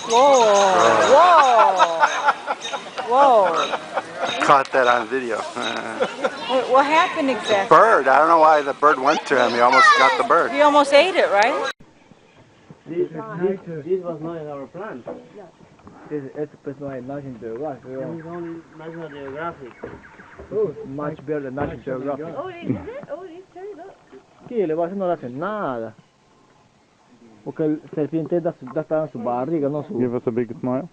Whoa, whoa, whoa. Caught that on video. Wait, what happened exactly? Bird. I don't know why the bird went to him. He almost got the bird. He almost ate it, right? This was not in our plan. It's personalized National Geographic. It's only National Geographic. Oh, much better than National Geographic. Oh, is it? Oh, it is too, look. Sí, le va a hacer no le hace nada. Porque el serpiente está en su barriga, no su... Give us a big smile.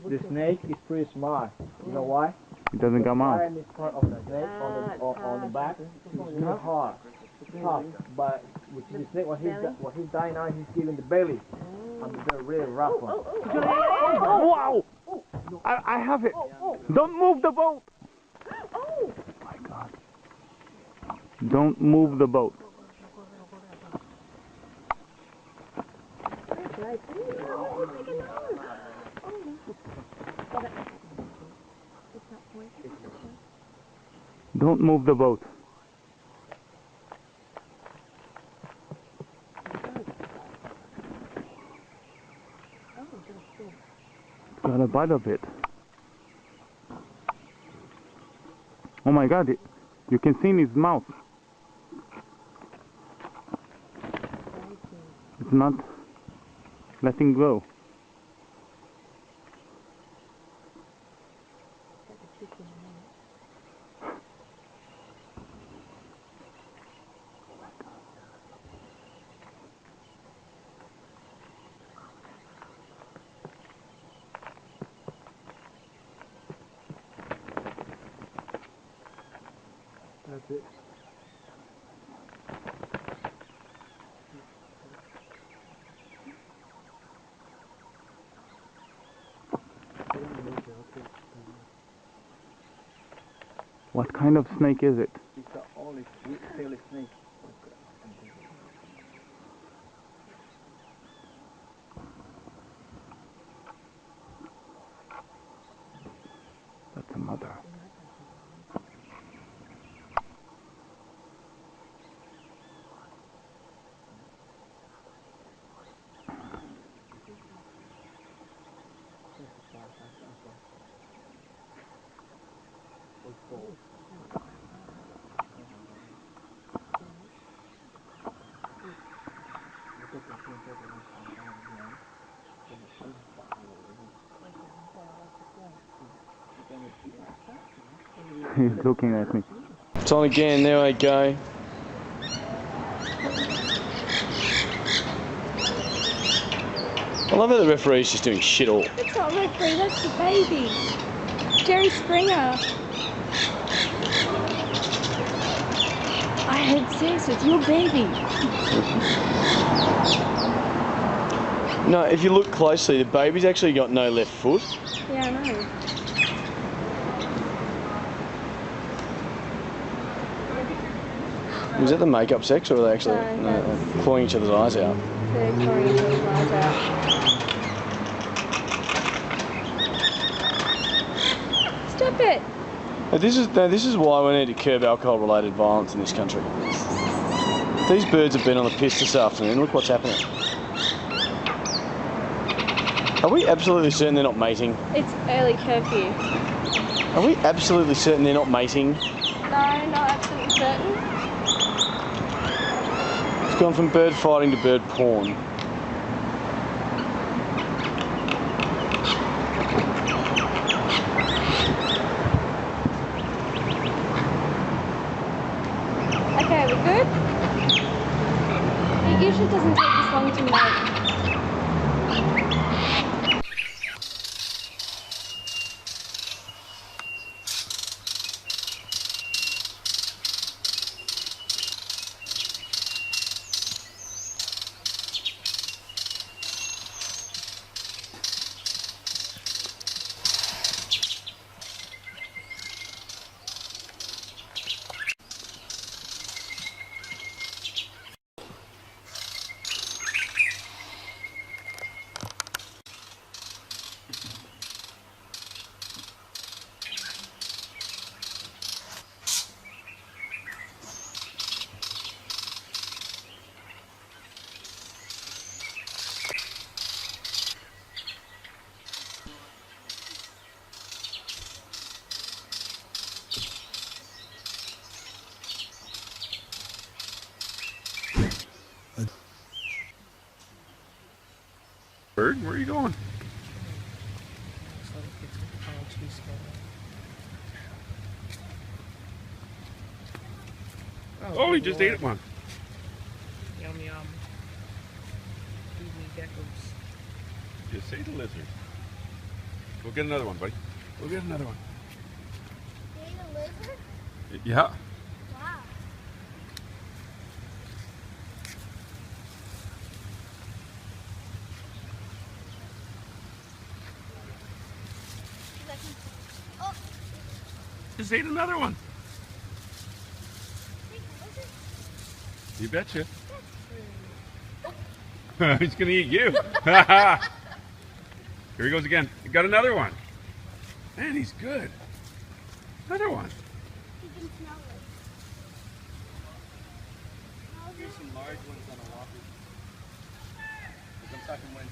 The snake is pretty smart. You know why? It doesn't come out. The part of the snake on the back is really hard. It's tough. But with the snake, when he's dying now, he's giving the belly. And they're really rough one. Wow! I have it. Don't move the boat. Oh my God. Don't move the boat. Don't move the boat. Got a bite of it. Oh my God, you can see in his mouth. It's not letting go. That's it. What kind of snake is it? It's the only sweet-tailed snake. That's a mother. He's looking at me. It's on again, there I go. I love how the referee's just doing shit all. That's not referee, that's the baby. Jerry Springer. I had sex with your baby. No, if you look closely, the baby's actually got no left foot. Yeah, I know. Was that the makeup sex, or are they actually No, clawing each other's eyes out? They're clawing each other's eyes out. Stop it! This is why we need to curb alcohol-related violence in this country. These birds have been on the piss this afternoon. Look what's happening. Are we absolutely certain they're not mating? It's early curfew. Are we absolutely certain they're not mating? No, not absolutely certain. It's gone from bird fighting to bird porn. Okay, we're good? It usually doesn't take this long to make. Where are you going? Oh, he just ate one. Yum yum. Easy geckos. Just ate a lizard. Go get another one, buddy. Go get another one. You ate a lizard? Yeah. Wow. Oh, Just ate another one. You betcha. He's gonna eat you. Here he goes again. He got another one. Man, he's good. Another one. you can smell it. There's some large ones on a walker. I'm talking when.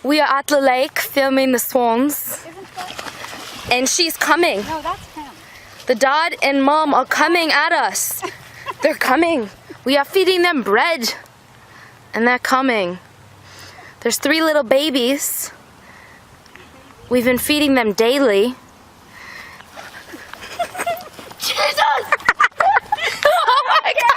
We are at the lake filming the swans. And she's coming. No, that's him. The dad and mom are coming at us. They're coming. We are feeding them bread. And they're coming. There's 3 little babies. We've been feeding them daily. Jesus! Oh my God!